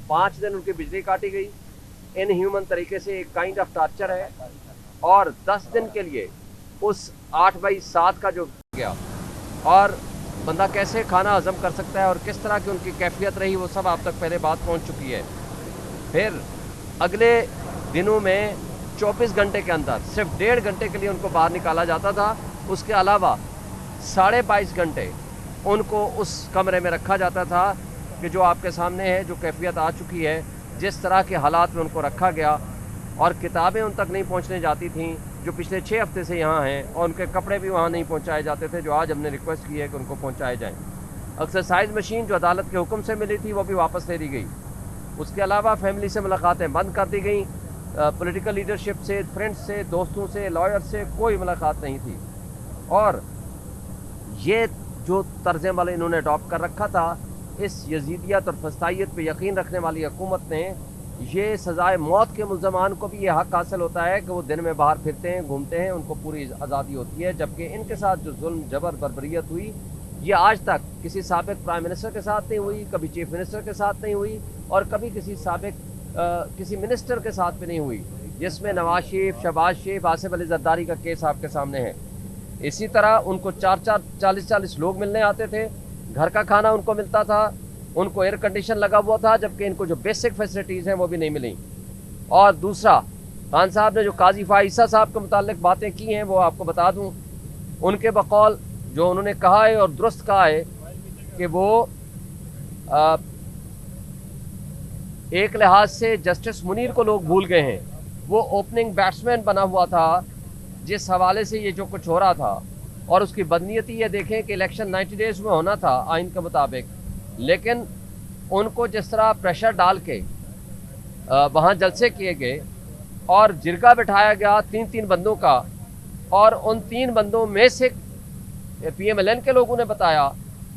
5 दिन उनकी बिजली काटी गई, इनह्यूमन तरीके से, एक काइंड ऑफ टार्चर है। और 10 दिन के लिए उस 8/7 का जो गया, और बंदा कैसे खाना हजम कर सकता है और किस तरह की उनकी कैफियत रही, वो सब आप तक पहले बात पहुंच चुकी है। फिर अगले दिनों में 24 घंटे के अंदर सिर्फ 1.5 घंटे के लिए उनको बाहर निकाला जाता था। उसके अलावा 22.5 घंटे उनको उस कमरे में रखा जाता था कि जो आपके सामने है, जो कैफियत आ चुकी है, जिस तरह के हालात में उनको रखा गया। और किताबें उन तक नहीं पहुंचने जाती थीं जो पिछले 6 हफ्ते से यहाँ हैं, और उनके कपड़े भी वहाँ नहीं पहुँचाए जाते थे, जो आज हमने रिक्वेस्ट की है कि उनको पहुँचाए जाएँ। एक्सरसाइज मशीन जो अदालत के हुक्म से मिली थी वो भी वापस ले ली गई। उसके अलावा फैमिली से मुलाकातें बंद कर दी गई, पॉलिटिकल लीडरशिप से, फ्रेंड्स से, दोस्तों से, लॉयर से कोई मुलाकात नहीं थी। और ये जो तर्ज़ अमल इन्होंने अडॉप्ट कर रखा था, इस यजीदियत और फस्तायत पे यकीन रखने वाली हुकूमत ने, ये सज़ाए मौत के मुल्ज़मान को भी ये हक़ हासिल होता है कि वो दिन में बाहर फिरते हैं, घूमते हैं, उनको पूरी आज़ादी होती है। जबकि इनके साथ जो जुल्म, जबर, बर्बरियत हुई, ये आज तक किसी साबिक़ प्राइम मिनिस्टर के साथ नहीं हुई, कभी चीफ मिनिस्टर के साथ नहीं हुई, और कभी किसी साबिक़ किसी मिनिस्टर के साथ भी नहीं हुई, जिसमें नवाज शरीफ, शहबाज शरीफ, आसिफ अली जरदारी का केस आपके सामने है। इसी तरह उनको 40-40 लोग मिलने आते थे, घर का खाना उनको मिलता था, उनको एयर कंडीशन लगा हुआ था, जबकि इनको जो बेसिक फैसिलिटीज़ हैं वो भी नहीं मिली। और दूसरा, खान साहब ने जो काजी फाइसा साहब के मुताल्लिक बातें की हैं वो आपको बता दूं। उनके बकौल जो उन्होंने कहा है और दुरुस्त कहा है कि वो एक लिहाज से जस्टिस मुनीर को लोग भूल गए हैं। वो ओपनिंग बैट्समैन बना हुआ था, जिस हवाले से ये जो कुछ हो रहा था, और उसकी बदनीयती ये देखें कि इलेक्शन 90 डेज़ में होना था आइन के मुताबिक, लेकिन उनको जिस तरह प्रेशर डाल के वहाँ जलसे किए गए और जिरगा बिठाया गया 3-3 बंदों का, और उन 3 बंदों में से PMLN के लोगों ने बताया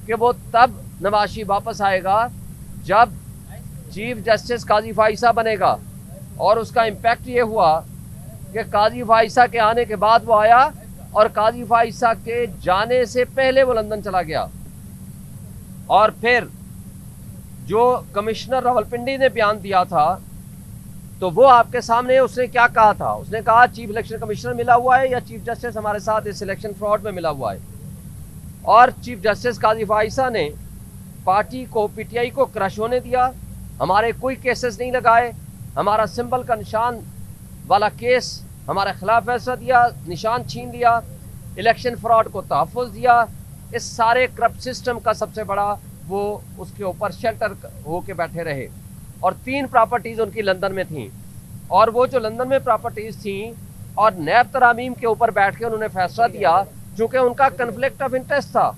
कि वो तब नवाज शरीफ वापस आएगा जब चीफ जस्टिस काजी फाइसा बनेगा। और उसका इम्पैक्ट ये हुआ कि काजी फाइसा के आने के बाद वो आया, और काजी फाइसा के जाने से पहले वो लंदन चला गया। और फिर जो कमिश्नर रावलपिंडी ने बयान दिया था, तो वो आपके सामने उसने क्या कहा था। उसने कहा चीफ इलेक्शन कमिश्नर मिला हुआ है या चीफ जस्टिस हमारे साथ इस इलेक्शन फ्रॉड में मिला हुआ है। और चीफ जस्टिस काजी फाइसा ने पार्टी को, PTI को क्रश होने दिया, हमारे कोई केसेस नहीं लगाए, हमारा सिंबल का निशान वाला केस हमारे खिलाफ फैसला दिया, निशान छीन लिया, इलेक्शन फ्रॉड को तहफ़्फ़ुज़ दिया। इस सारे करप्ट सिस्टम का सबसे बड़ा वो उसके ऊपर शेल्टर होके बैठे रहे। और 3 प्रॉपर्टीज़ उनकी लंदन में थीं, और वो जो लंदन में प्रॉपर्टीज़ थीं और नैब तरामीम के ऊपर बैठ के उन्होंने फैसला दिया, चूँकि उनका कन्फ्लिक्ट ऑफ इंटरेस्ट था।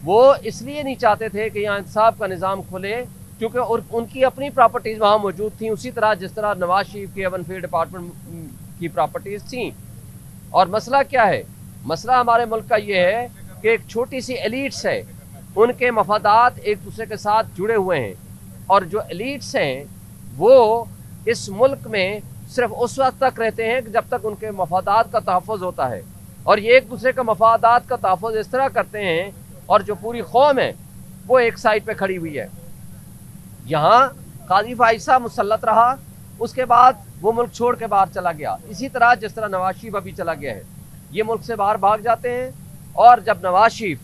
वो इसलिए नहीं चाहते थे कि यहाँ इंसाफ का निज़ाम खुले, क्योंकि उनकी अपनी प्रॉपर्टीज़ वहाँ मौजूद थी, उसी तरह जिस तरह नवाज शरीफ की एवनफील्ड डिपार्टमेंट की प्रॉपर्टीज़ थी। और मसला क्या है? मसला हमारे मुल्क का ये है कि एक छोटी सी एलीट्स है, उनके मफादात एक दूसरे के साथ जुड़े हुए हैं, और जो एलीट्स हैं वो इस मुल्क में सिर्फ उस वक्त तक रहते हैं कि जब तक उनके मफादात का तहफ़्फ़ुज़ होता है, और ये एक दूसरे का मफादात का तहफ़्फ़ुज़ इस तरह करते हैं, और जो पूरी कौम है वो एक साइड पे खड़ी हुई है। यहाँ काजी फाइसा मुसल्लत रहा, उसके बाद वो मुल्क छोड़ के बाहर चला गया, इसी तरह जिस तरह नवाज शरीफ अभी चला गया है। ये मुल्क से बाहर भाग जाते हैं। और जब नवाज शरीफ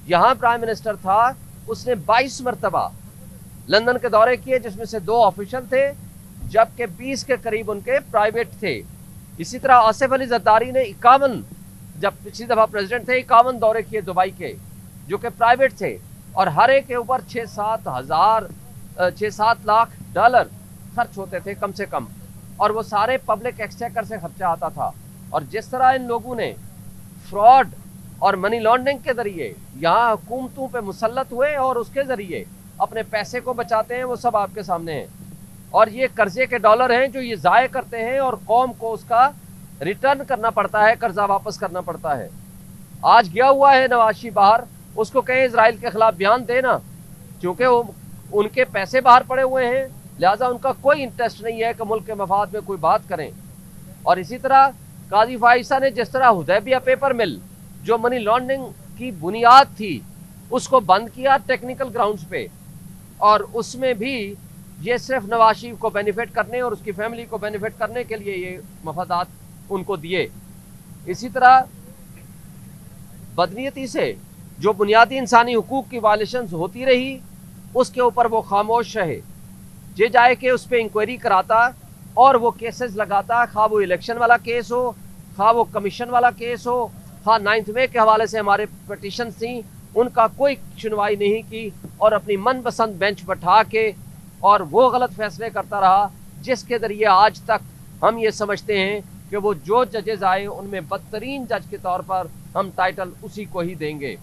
यहाँ प्राइम मिनिस्टर था, उसने 22 मरतबा लंदन के दौरे किए, जिसमें से 2 ऑफिशियल थे, जबकि 20 के करीब उनके प्राइवेट थे। इसी तरह आसिफ अली जरदारी ने 51, जब पिछली दफ़ा प्रेसिडेंट थे, 51 दौरे किए दुबई के, जो कि प्राइवेट थे, और हर एक के ऊपर 6-7 लाख डॉलर खर्च होते थे कम से कम, और वो सारे पब्लिक एक्सचेकर से खर्चा आता था। और जिस तरह इन लोगों ने फ्रॉड और मनी लॉन्ड्रिंग के ज़रिए यहाँ हुकूमतों पे मुसल्लत हुए और उसके ज़रिए अपने पैसे को बचाते हैं, वो सब आपके सामने हैं। और ये कर्जे के डॉलर हैं जो ये ज़ाय करते हैं, और कौम को उसका रिटर्न करना पड़ता है, कर्जा वापस करना पड़ता है। आज गया हुआ है नवाज शरीफ बाहर, उसको कहें इजराइल के खिलाफ बयान देना, क्योंकि उनके पैसे बाहर पड़े हुए हैं, लिहाजा उनका कोई इंटरेस्ट नहीं है कि मुल्क के मफाद में कोई बात करें। और इसी तरह काजी फाइसा ने जिस तरह हुदैबिया पेपर मिल, जो मनी लॉन्ड्रिंग की बुनियाद थी, उसको बंद किया टेक्निकल ग्राउंड्स पे, और उसमें भी یہ صرف نواز شریف کو بینیفٹ کرنے اور اس کی فیملی کو بینیفٹ کرنے کے لیے یہ مفادات ان کو دیے. اسی طرح بدنیتی سے جو بنیادی انسانی حقوق کی وائلیشنز ہوتی رہی اس کے اوپر وہ خاموش رہے. یہ جائے کہ اس پہ انکوائری کراتا اور وہ کیسز لگاتا, خواہ وہ الیکشن والا کیس ہو, خواہ وہ کمیشن والا کیس ہو, خواہ 9 مئی کے حوالے سے ہمارے پٹیشنز تھیں, ان کا کوئی سنوائی نہیں کی اور اپنی من پسند بینچ بٹھا کے اور وہ غلط فیصلے کرتا رہا جس کے ذریعے آج تک ہم یہ سمجھتے ہیں کہ وہ جو ججز آئے ان میں بدترین جج کے طور پر ہم ٹائٹل اسی کو ہی دیں گے.